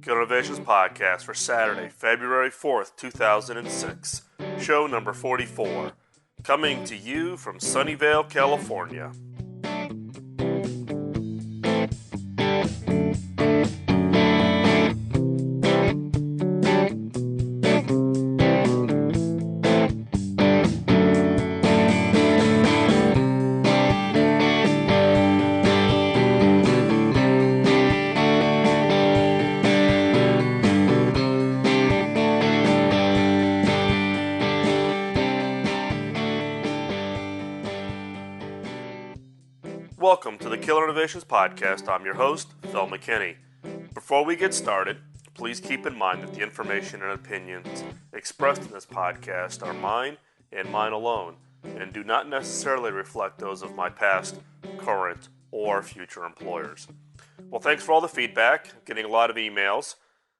Killer Innovations Podcast for Saturday, February 4th, 2006. Show number 44. Coming to you from Sunnyvale, California. Welcome to the Killer Innovations Podcast. I'm your host, Phil McKinney. Before we get started, please keep in mind that the information and opinions expressed in this podcast are mine and mine alone, and do not necessarily reflect those of my past, current, or future employers. Well, thanks for all the feedback. I'm getting a lot of emails.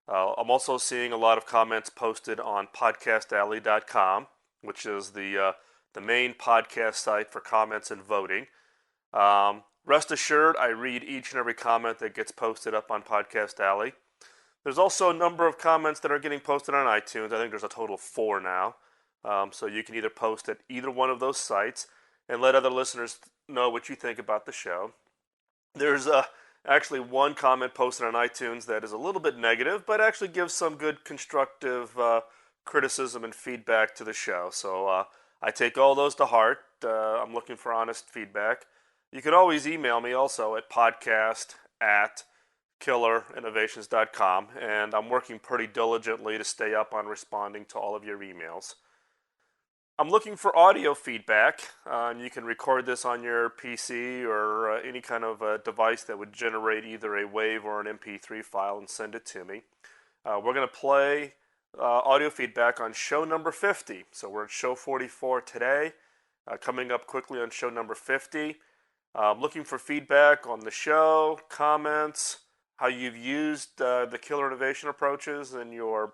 I'm also seeing a lot of comments posted on podcastalley.com, which is the main podcast site for comments and voting. Rest assured, I read each and every comment that gets posted up on Podcast Alley. There's also a number of comments that are getting posted on iTunes. I think there's a total of 4 now. So you can either post at either one of those sites and let other listeners know what you think about the show. There's actually one comment posted on iTunes that is a little bit negative, but actually gives some good constructive criticism and feedback to the show. So I take all those to heart. I'm looking for honest feedback. You can always email me also at podcast@killerinnovations.com, and I'm working pretty diligently to stay up on responding to all of your emails. I'm looking for audio feedback. You can record this on your PC or any kind of device that would generate either a WAV or an MP3 file and send it to me. We're going to play audio feedback on show number 50. So we're at show 44 today, coming up quickly on show number 50. Looking for feedback on the show, comments, how you've used the Killer Innovation approaches in your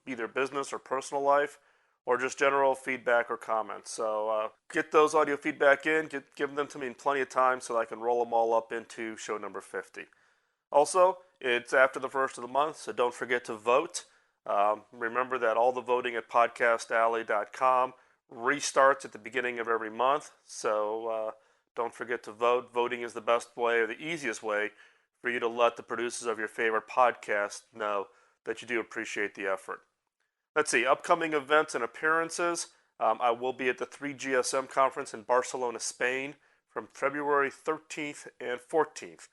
either business or personal life, or just general feedback or comments. So get those audio feedback in, give them to me in plenty of time so that I can roll them all up into show number 50. Also, it's after the first of the month, so don't forget to vote. Remember that all the voting at podcastalley.com restarts at the beginning of every month, so don't forget to vote. Voting is the best way or the easiest way for you to let the producers of your favorite podcast know that you do appreciate the effort. Let's see, upcoming events and appearances. I will be at the 3GSM conference in Barcelona, Spain from February 13th and 14th.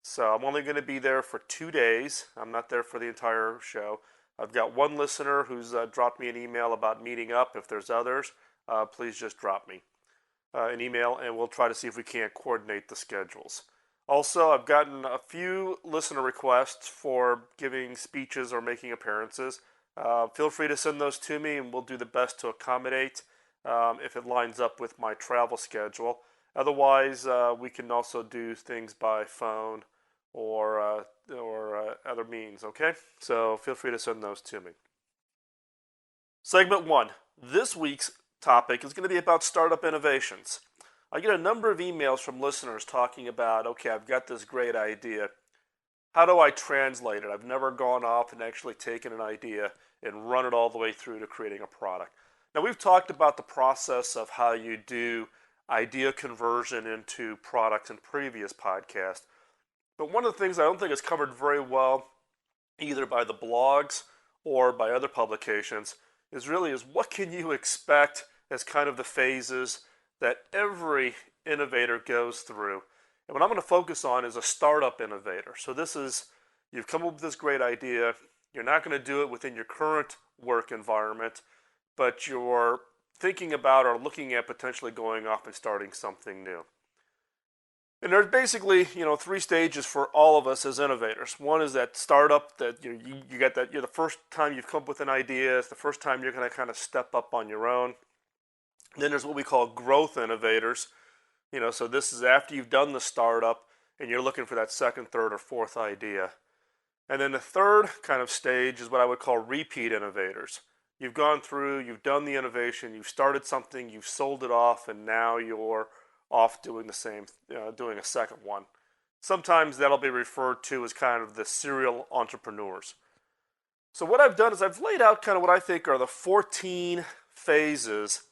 So I'm only going to be there for 2 days. I'm not there for the entire show. I've got one listener who's dropped me an email about meeting up. If there's others, please just drop me an email, and we'll try to see if we can't coordinate the schedules. Also, I've gotten a few listener requests for giving speeches or making appearances. Feel free to send those to me, and we'll do the best to accommodate if it lines up with my travel schedule. Otherwise, we can also do things by phone or other means, okay? So feel free to send those to me. Segment 1. This week's topic is going to be about startup innovations. I get a number of emails from listeners talking about, okay, I've got this great idea. How do I translate it? I've never gone off and actually taken an idea and run it all the way through to creating a product. Now, we've talked about the process of how you do idea conversion into products in previous podcasts. But one of the things I don't think is covered very well, either by the blogs or by other publications, is what can you expect as kind of the phases that every innovator goes through. And what I'm going to focus on is a startup innovator. So this is, you've come up with this great idea, you're not going to do it within your current work environment, but you're thinking about or looking at potentially going off and starting something new. And there's basically, 3 stages for all of us as innovators. One is that startup that you get that you're the first time you've come up with an idea. It's the first time you're going to kind of step up on your own. Then there's what we call growth innovators. So this is after you've done the startup and you're looking for that second, third, or fourth idea. And then the third kind of stage is what I would call repeat innovators. You've gone through, you've done the innovation, you've started something, you've sold it off, and now you're off doing the same, doing a second one. Sometimes that'll be referred to as kind of the serial entrepreneurs. So what I've done is I've laid out kind of what I think are the 14 phases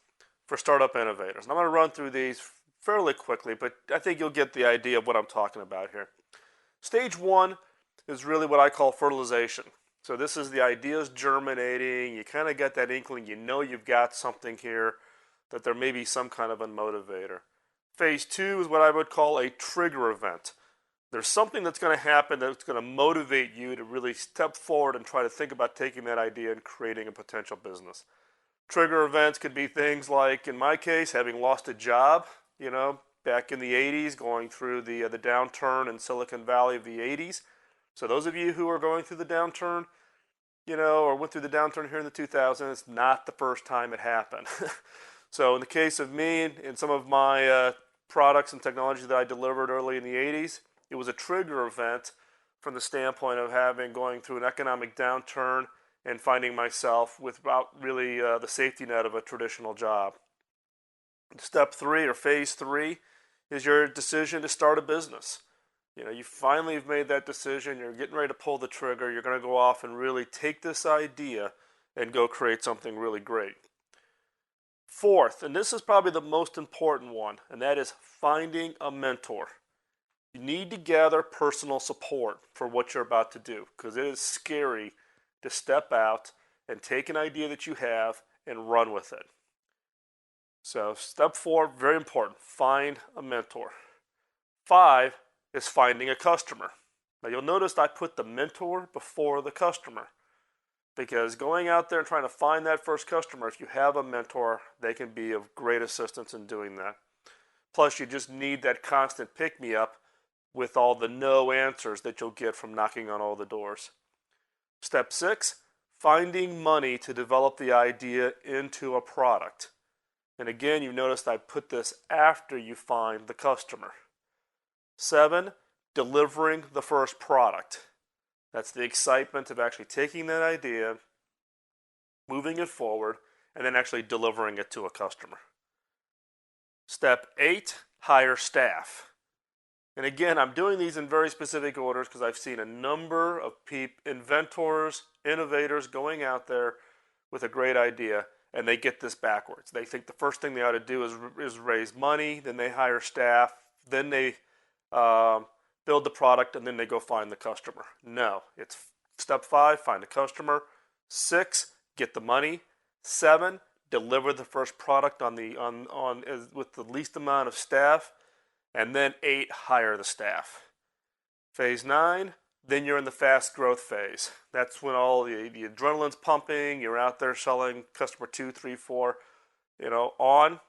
for startup innovators. And I'm going to run through these fairly quickly, but I think you'll get the idea of what I'm talking about here. Stage one is really what I call fertilization. So this is the ideas germinating. You kind of get that inkling. You know you've got something here, that there may be some kind of a motivator. Phase two is what I would call a trigger event. There's something that's going to happen that's going to motivate you to really step forward and try to think about taking that idea and creating a potential business. Trigger events could be things like, in my case, having lost a job, back in the 80s, going through the downturn in Silicon Valley of the 80s. So those of you who are going through the downturn, or went through the downturn here in the 2000s, it's not the first time it happened. So in the case of me and some of my products and technology that I delivered early in the 80s, it was a trigger event from the standpoint of going through an economic downturn and finding myself without really the safety net of a traditional job. Step three, or phase three, is your decision to start a business. You finally have made that decision. You're getting ready to pull the trigger. You're going to go off and really take this idea and go create something really great. Fourth, and this is probably the most important one, and that is finding a mentor. You need to gather personal support for what you're about to do, because it is scary to step out and take an idea that you have and run with it. So step four, very important, find a mentor. 5 is finding a customer. Now you'll notice I put the mentor before the customer, because going out there and trying to find that first customer, if you have a mentor, they can be of great assistance in doing that. Plus, you just need that constant pick-me-up with all the no answers that you'll get from knocking on all the doors. Step 6, finding money to develop the idea into a product. And again, you noticed I put this after you find the customer. 7, delivering the first product. That's the excitement of actually taking that idea, moving it forward, and then actually delivering it to a customer. Step 8, hire staff. And again, I'm doing these in very specific orders because I've seen a number of inventors, innovators going out there with a great idea, and they get this backwards. They think the first thing they ought to do is raise money, then they hire staff, then they build the product, and then they go find the customer. No, it's step 5, find a customer. 6, get the money. 7, deliver the first product with the least amount of staff. And then 8, hire the staff. Phase 9, then you're in the fast growth phase. That's when all the adrenaline's pumping. You're out there selling customer 2, 3, 4, on.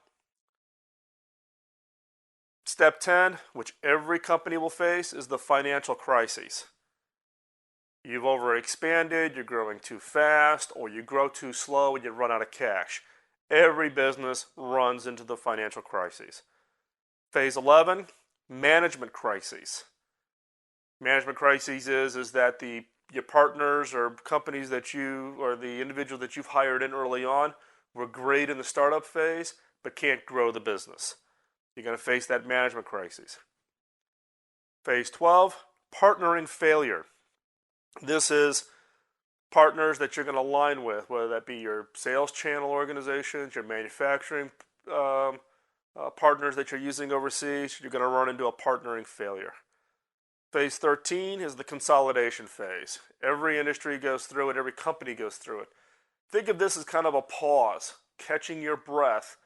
Step 10, which every company will face, is the financial crises. You've overexpanded, you're growing too fast, or you grow too slow and you run out of cash. Every business runs into the financial crises. Phase 11, management crises. Management crises is that your partners or companies that or the individual that you've hired in early on were great in the startup phase, but can't grow the business. You're going to face that management crisis. Phase 12, partnering failure. This is partners that you're going to align with, whether that be your sales channel organizations, your manufacturing partners that you're using overseas. You're going to run into a partnering failure. Phase 13 is the consolidation phase. Every industry goes through it. Every company goes through it. Think of this as kind of a pause, catching your breath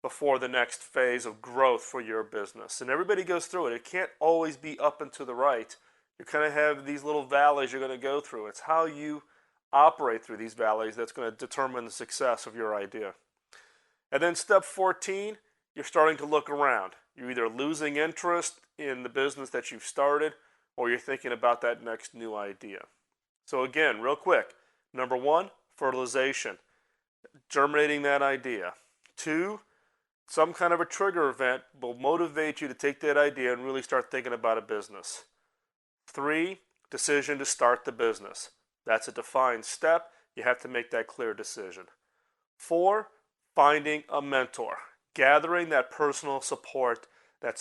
before the next phase of growth for your business. And everybody goes through it. It can't always be up and to the right. You kind of have these little valleys you're going to go through. It's how you operate through these valleys that's going to determine the success of your idea. And then step 14, you're starting to look around. You're either losing interest in the business that you've started, or you're thinking about that next new idea. So again, real quick, number 1, fertilization, germinating that idea. 2, some kind of a trigger event will motivate you to take that idea and really start thinking about a business. 3, decision to start the business. That's a defined step. You have to make that clear decision. 4, finding a mentor, gathering that personal support, that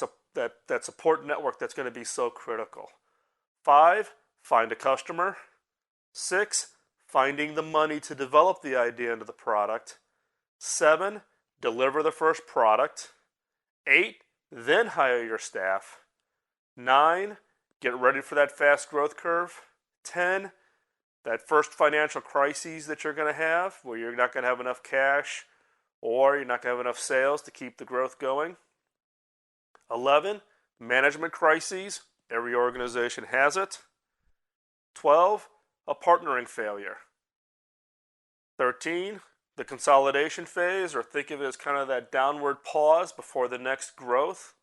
support network that's going to be so critical. 5, find a customer. 6, finding the money to develop the idea into the product. 7, deliver the first product. 8, then hire your staff. 9, get ready for that fast growth curve. 10, that first financial crises that you're going to have where you're not going to have enough cash or you're not going to have enough sales to keep the growth going. 11, management crises. Every organization has it. 12, a partnering failure. 13, the consolidation phase, or think of it as kind of that downward pause before the next growth.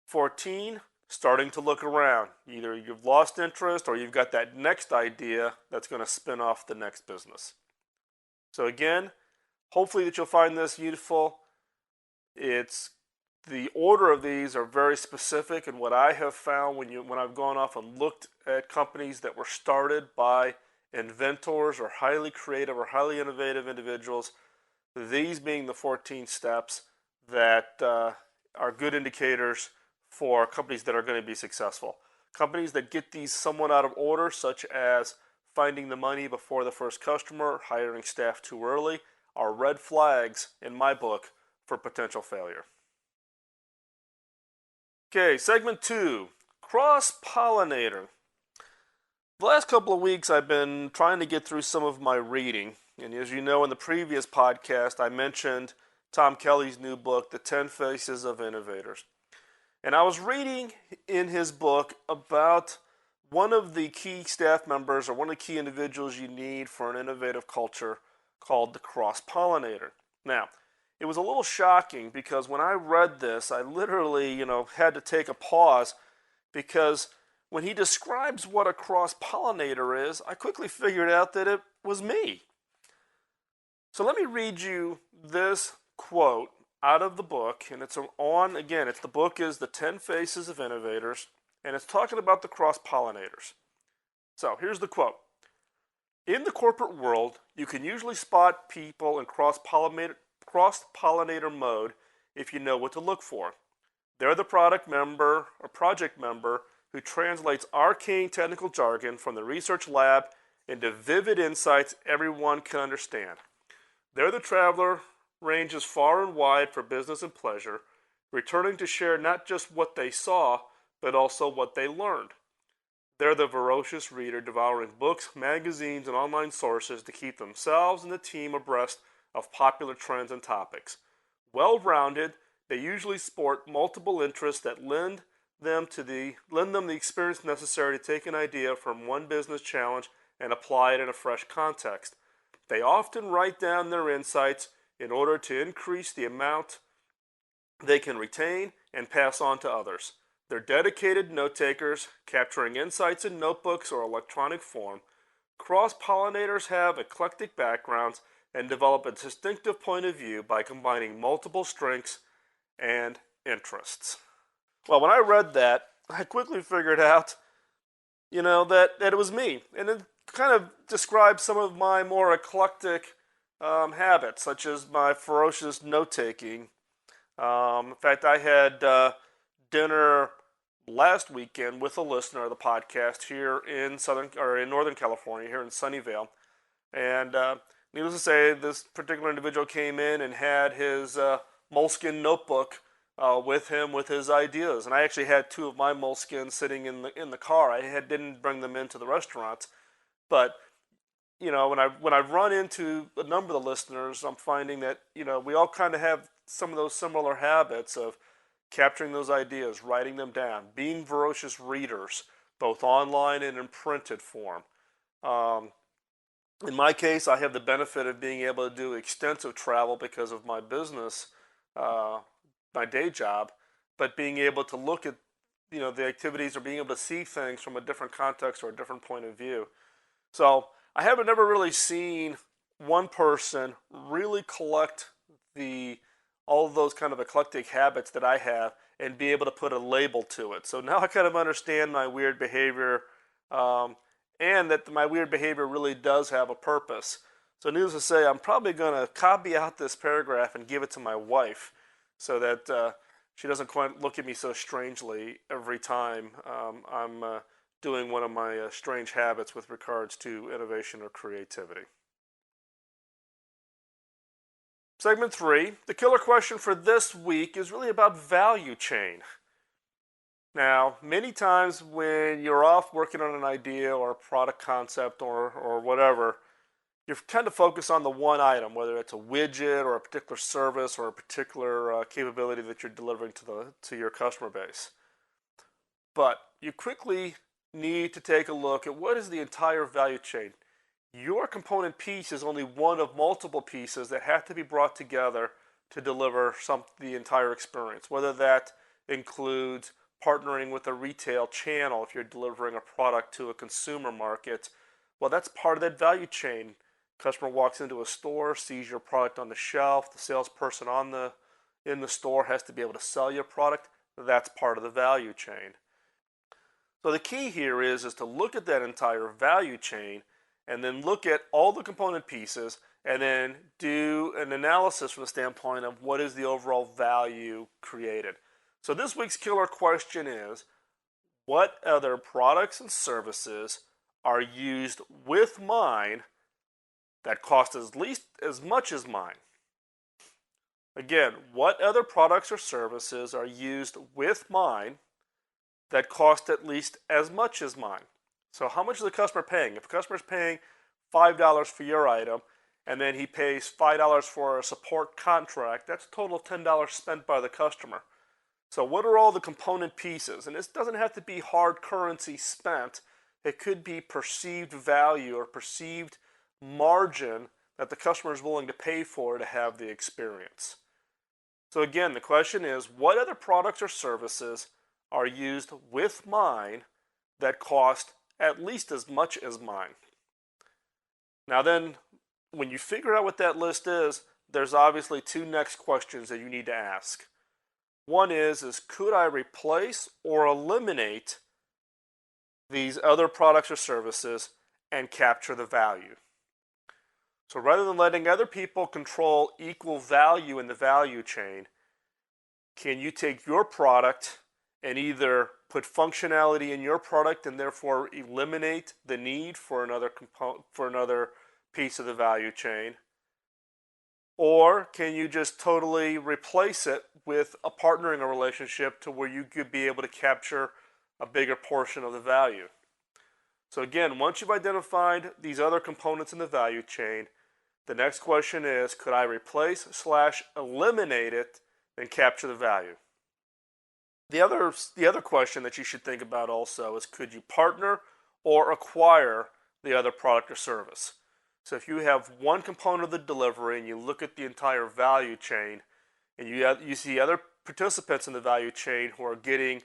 14, starting to look around. Either you've lost interest or you've got that next idea that's going to spin off the next business. So again, hopefully that you'll find this useful. It's the order of these are very specific, and what I have found when I've gone off and looked at companies that were started by inventors or highly creative or highly innovative individuals, these being the 14 steps that are good indicators for companies that are going to be successful. Companies that get these somewhat out of order, such as finding the money before the first customer, hiring staff too early, are red flags in my book for potential failure. Okay, segment 2, cross-pollinator. The last couple of weeks I've been trying to get through some of my reading, and as you know in the previous podcast I mentioned Tom Kelly's new book, The 10 Faces of Innovators. And I was reading in his book about one of the key staff members or one of the key individuals you need for an innovative culture called the cross-pollinator. Now, it was a little shocking because when I read this, I literally, had to take a pause because when he describes what a cross-pollinator is, I quickly figured out that it was me. So let me read you this quote out of the book, and the book is The 10 Faces of Innovators, and it's talking about the cross-pollinators. So here's the quote. In the corporate world, you can usually spot people in cross-pollinator mode if you know what to look for. They're the product member or project member who translates arcane technical jargon from the research lab into vivid insights everyone can understand. They're the traveler, ranges far and wide for business and pleasure, returning to share not just what they saw, but also what they learned. They're the voracious reader devouring books, magazines, and online sources to keep themselves and the team abreast of popular trends and topics. Well-rounded, they usually sport multiple interests that lend them the experience necessary to take an idea from one business challenge and apply it in a fresh context. They often write down their insights in order to increase the amount they can retain and pass on to others. They're dedicated note-takers, capturing insights in notebooks or electronic form. Cross-pollinators have eclectic backgrounds and develop a distinctive point of view by combining multiple strengths and interests. Well, when I read that, I quickly figured out, that it was me. And it kind of describes some of my more eclectic habits, such as my ferocious note-taking. In fact, I had dinner last weekend with a listener of the podcast here in Northern California, here in Sunnyvale, and needless to say, this particular individual came in and had his Moleskine notebook with him with his ideas, and I actually had 2 of my Moleskines sitting in the car. I didn't bring them into the restaurant, but when I've run into a number of the listeners, I'm finding that we all kind of have some of those similar habits of capturing those ideas, writing them down, being voracious readers, both online and in printed form. In my case, I have the benefit of being able to do extensive travel because of my business, my day job, but being able to look at the activities or being able to see things from a different context or a different point of view. So I haven't never really seen one person really collect all of those kind of eclectic habits that I have and be able to put a label to it. So now I kind of understand my weird behavior, and that my weird behavior really does have a purpose. So needless to say, I'm probably going to copy out this paragraph and give it to my wife so that she doesn't quite look at me so strangely every time I'm doing one of my strange habits with regards to innovation or creativity. Segment 3, the killer question for this week is really about value chain. Now, many times when you're off working on an idea or a product concept or whatever, you tend to focus on the one item, whether it's a widget or a particular service or a particular capability that you're delivering to your customer base. But you quickly need to take a look at what is the entire value chain. Your component piece is only one of multiple pieces that have to be brought together to deliver the entire experience, whether that includes partnering with a retail channel if you're delivering a product to a consumer market. Well, that's part of that value chain. Customer walks into a store, sees your product on the shelf, the salesperson in the store has to be able to sell your product. That's part of the value chain. So the key here is to look at that entire value chain and then look at all the component pieces and then do an analysis from the standpoint of what is the overall value created. So this week's killer question is, what other products and services are used with mine that cost at least as much as mine? Again, what other products or services are used with mine that cost at least as much as mine? So how much is the customer paying? If a customer is paying $5 for your item and then he pays $5 for a support contract, that's a total of $10 spent by the customer. So what are all the component pieces? And this doesn't have to be hard currency spent. It could be perceived value or perceived margin that the customer is willing to pay for to have the experience. So again, the question is, what other products or services are used with mine that cost at least as much as mine? Now then, when you figure out what that list is, there's obviously two next questions that you need to ask. One is could I replace or eliminate these other products or services and capture the value? So rather than letting other people control equal value in the value chain, can you take your product and either put functionality in your product and therefore eliminate the need for another piece of the value chain? Or can you just totally replace it with a partnering relationship to where you could be able to capture a bigger portion of the value? So again, once you've identified these other components in the value chain, the next question is, could I replace/eliminate it and capture the value? The other question that you should think about also is, could you partner or acquire the other product or service? So if you have one component of the delivery and you look at the entire value chain and you see other participants in the value chain who are getting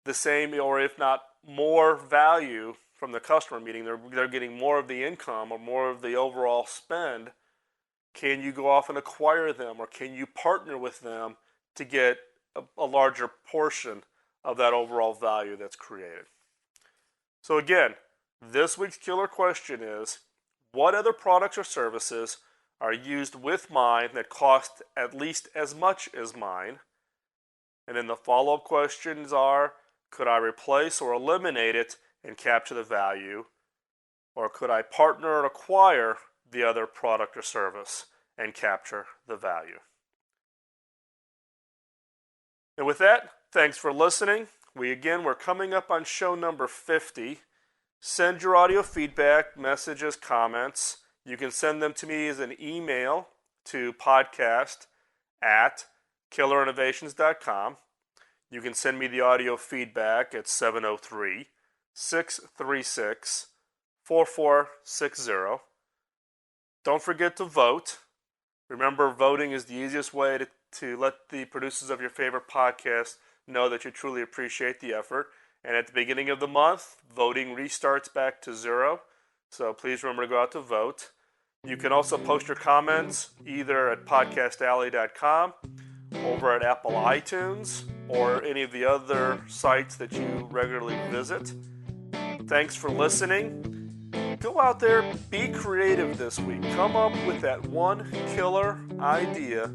the same or if not more value from the customer, meaning they're getting more of the income or more of the overall spend, can you go off and acquire them, or can you partner with them to get a larger portion of that overall value that's created? So again, this week's killer question is, what other products or services are used with mine that cost at least as much as mine? And then the follow-up questions are, could I replace or eliminate it and capture the value? Or could I partner or acquire the other product or service and capture the value? And with that, thanks for listening. We're coming up on show number 50. Send your audio feedback, messages, comments. You can send them to me as an email to podcast@killerinnovations.com. You can send me the audio feedback at 703-636-4460. Don't forget to vote. Remember, voting is the easiest way to let the producers of your favorite podcast know that you truly appreciate the effort. And at the beginning of the month, voting restarts back to 0. So please remember to go out to vote. You can also post your comments either at podcastalley.com, over at Apple iTunes, or any of the other sites that you regularly visit. Thanks for listening. Go out there, be creative this week. Come up with that one killer idea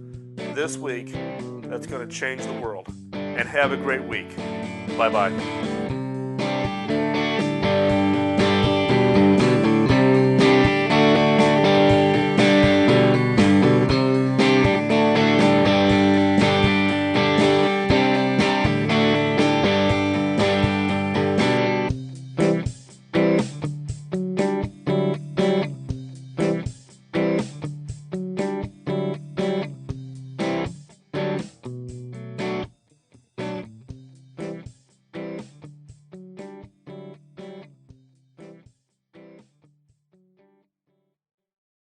this week that's going to change the world. And have a great week. Bye-bye.